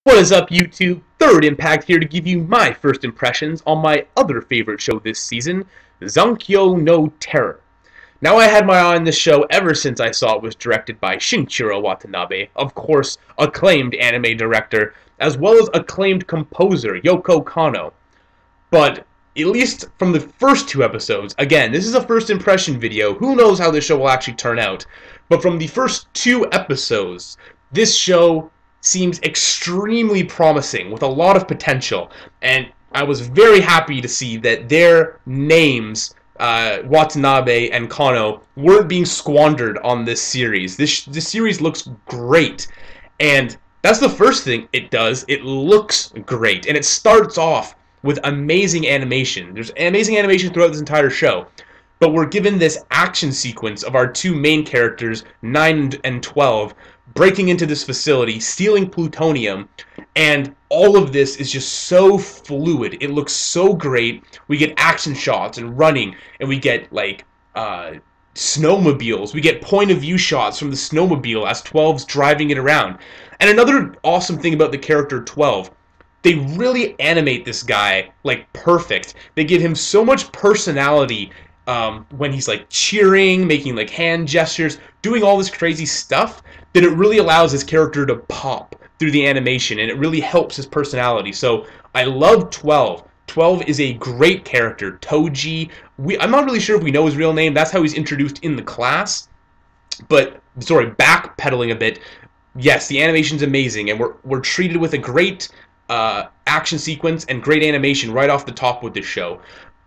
What is up, YouTube? Third Impact here to give you my first impressions on my other favorite show this season, Zankyō no Terror. Now, I had my eye on this show ever since I saw it was directed by Shinichiro Watanabe, of course, acclaimed anime director, as well as acclaimed composer Yoko Kanno. But, at least from the first two episodes, again, this is a first impression video, who knows how this show will actually turn out, but from the first two episodes, this show seems extremely promising, with a lot of potential, and I was very happy to see that their names, Watanabe and Kanno, weren't being squandered on this series. This series looks great, and that's the first thing it does. It looks great, and it starts off with amazing animation. There's amazing animation throughout this entire show, but we're given this action sequence of our two main characters, 9 and 12, breaking into this facility, stealing plutonium, and all of this is just so fluid. It looks so great. We get action shots and running, and we get, like, snowmobiles. We get point-of-view shots from the snowmobile as 12's driving it around. And another awesome thing about the character 12, they really animate this guy, like, perfect. They give him so much personality when he's, like, cheering, making, like, hand gestures, doing all this crazy stuff, that it really allows his character to pop through the animation, and it really helps his personality. So I love 12. 12 is a great character. Toji, I'm not really sure if we know his real name. That's how he's introduced in the class. But, sorry, backpedaling a bit, yes, the animation's amazing, and we're treated with a great action sequence and great animation right off the top with this show.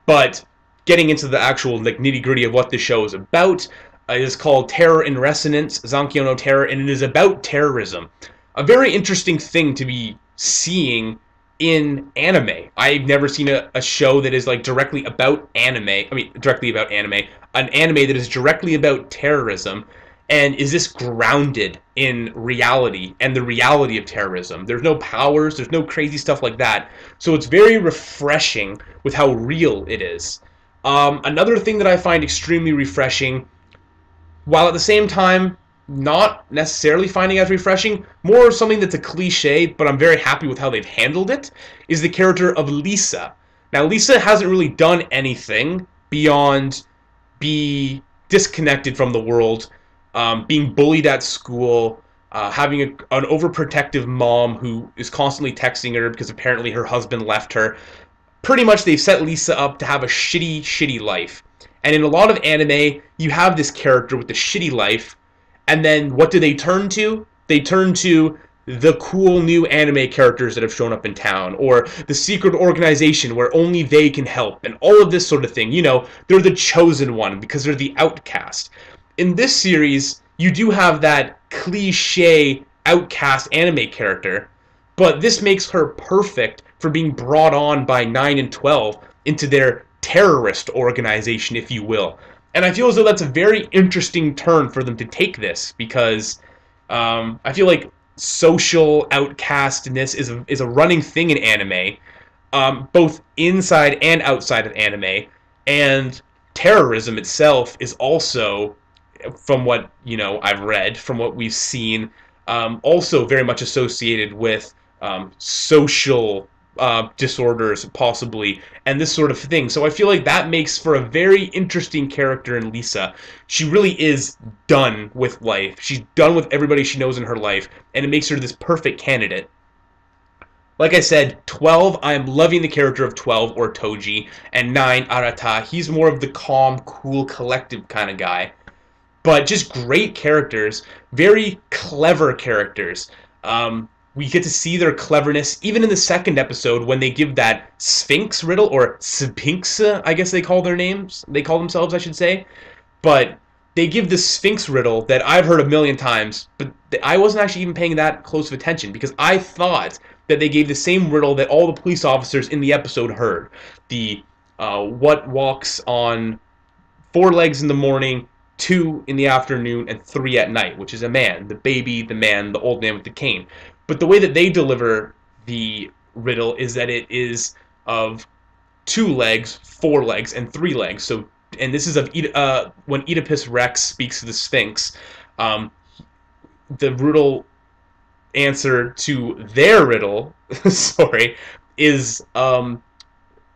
But getting into the actual, like, nitty-gritty of what this show is about, it is called Terror in Resonance, Zankyō no Terror, and it is about terrorism. A very interesting thing to be seeing in anime. I've never seen a show that is, like, directly about anime. Directly about anime. An anime that is directly about terrorism. And is this grounded in reality and the reality of terrorism? There's no powers, there's no crazy stuff like that. So it's very refreshing with how real it is. Another thing that I find extremely refreshing, while at the same time not necessarily finding as refreshing, more something that's a cliche, but I'm very happy with how they've handled it, is the character of Lisa. Now, Lisa hasn't really done anything beyond be disconnected from the world, being bullied at school, having an overprotective mom who is constantly texting her because apparently her husband left her. Pretty much they've set Lisa up to have a shitty life. And in a lot of anime, you have this character with the shitty life, and then what do they turn to? They turn to the cool new anime characters that have shown up in town, or the secret organization where only they can help, and all of this sort of thing. You know, they're the chosen one because they're the outcast. In this series, you do have that cliche outcast anime character, but this makes her perfect for being brought on by 9 and 12 into their terrorist organization, if you will. And I feel as though that's a very interesting turn for them to take this, because I feel like social outcastness is a running thing in anime, both inside and outside of anime, and terrorism itself is also, from what, you know, I've read, from what we've seen, also very much associated with social disorders, possibly, and this sort of thing. So I feel like that makes for a very interesting character in Lisa. She really is done with life. She's done with everybody she knows in her life, and it makes her this perfect candidate. Like I said, 12, I'm loving the character of 12, or Toji, and 9, Arata. He's more of the calm, cool, collective kind of guy. But just great characters, very clever characters. We get to see their cleverness, even in the second episode, when they give that Sphinx riddle, or Sphinx, I guess they call their names. They call themselves, I should say. But they give the Sphinx riddle that I've heard a million times, but I wasn't actually even paying that close of attention, because I thought that they gave the same riddle that all the police officers in the episode heard. The, what walks on 4 legs in the morning, 2 in the afternoon, and 3 at night, which is a man. The baby, the man, the old man with the cane. But the way that they deliver the riddle is that it is of 2 legs, 4 legs, and 3 legs. So, and this is of when Oedipus Rex speaks to the Sphinx. The riddle answer to their riddle, sorry, is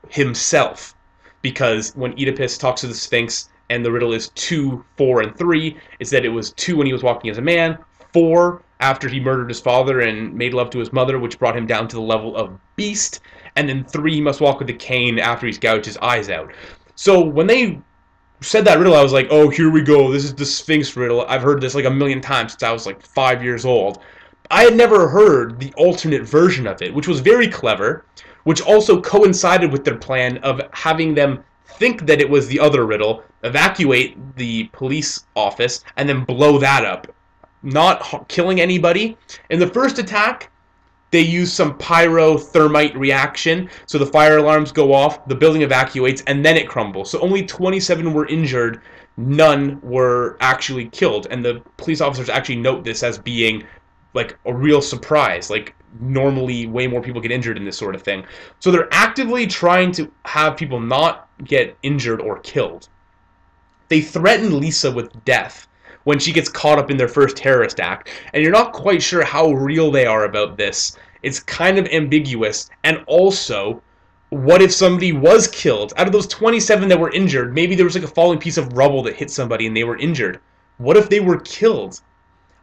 himself. Because when Oedipus talks to the Sphinx, and the riddle is 2, 4, and 3, it's that it was 2 when he was walking as a man, 4 after he murdered his father and made love to his mother, which brought him down to the level of beast, and then 3, he must walk with a cane after he's gouged his eyes out. So when they said that riddle, I was like, oh, here we go, this is the Sphinx riddle. I've heard this like a million times since I was like 5 years old. I had never heard the alternate version of it, which was very clever, which also coincided with their plan of having them think that it was the other riddle, evacuate the police office, and then blow that up, not killing anybody. In the first attack, they use some pyrothermite reaction, so the fire alarms go off, the building evacuates, and then it crumbles. So only 27 were injured, none were actually killed, and the police officers actually note this as being like a real surprise. Like, normally way more people get injured in this sort of thing. So they're actively trying to have people not get injured or killed. They threaten Lisa with death when she gets caught up in their first terrorist act, and you're not quite sure how real they are about this. It's kind of ambiguous. And also, what if somebody was killed? Out of those 27 that were injured, maybe there was like a falling piece of rubble that hit somebody and they were injured. What if they were killed?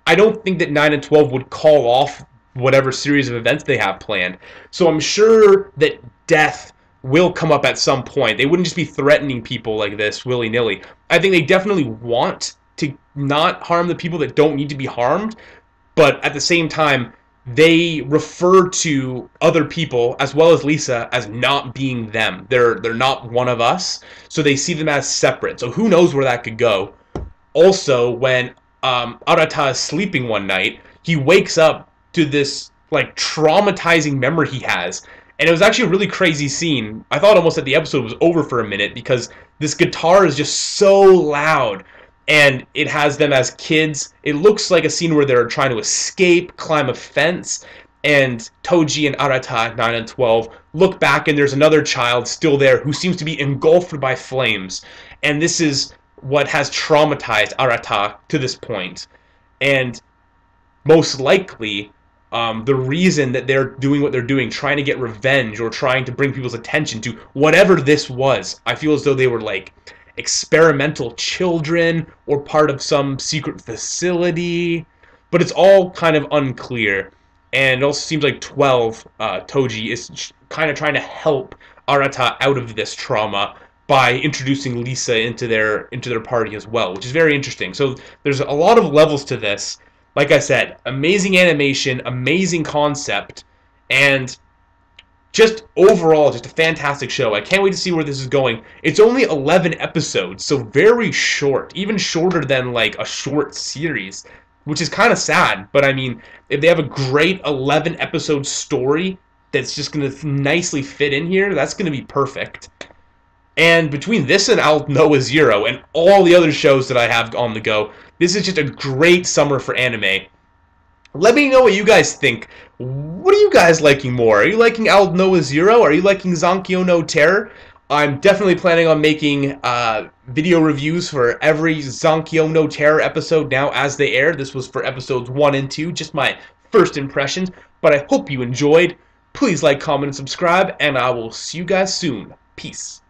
I don't think that 9 and 12 would call off whatever series of events they have planned. So I'm sure that death will come up at some point. They wouldn't just be threatening people like this willy-nilly. I think they definitely want to not harm the people that don't need to be harmed, but at the same time, they refer to other people, as well as Lisa, as not being them. They're not one of us, so they see them as separate. So who knows where that could go. Also, when Arata is sleeping one night, he wakes up to this like traumatizing memory he has, and it was actually a really crazy scene. I thought almost that the episode was over for a minute because this guitar is just so loud, and it has them as kids. It looks like a scene where they're trying to escape, climb a fence, and Toji and Arata, 9 and 12, look back and there's another child still there who seems to be engulfed by flames, and this is what has traumatized Arata to this point. And most likely, the reason that they're doing what they're doing, trying to get revenge or trying to bring people's attention to whatever this was, I feel as though they were like experimental children or part of some secret facility, but it's all kind of unclear. And it also seems like 12, Toji, is kind of trying to help Arata out of this trauma by introducing Lisa into their party as well, which is very interesting. So there's a lot of levels to this. Like I said, amazing animation, amazing concept, and just overall, just a fantastic show. I can't wait to see where this is going. It's only 11 episodes, so very short, even shorter than like a short series, which is kind of sad. But I mean, if they have a great 11 episode story that's just going to nicely fit in here, that's going to be perfect. And between this and I'll Know a Zero and all the other shows that I have on the go, this is just a great summer for anime. Let me know what you guys think. What are you guys liking more? Are you liking I'll Know a Zero? Are you liking Zankyō no Terror? I'm definitely planning on making video reviews for every Zankyō no Terror episode now as they air. This was for episodes 1 and 2, just my first impressions. But I hope you enjoyed. Please like, comment, and subscribe, and I will see you guys soon. Peace.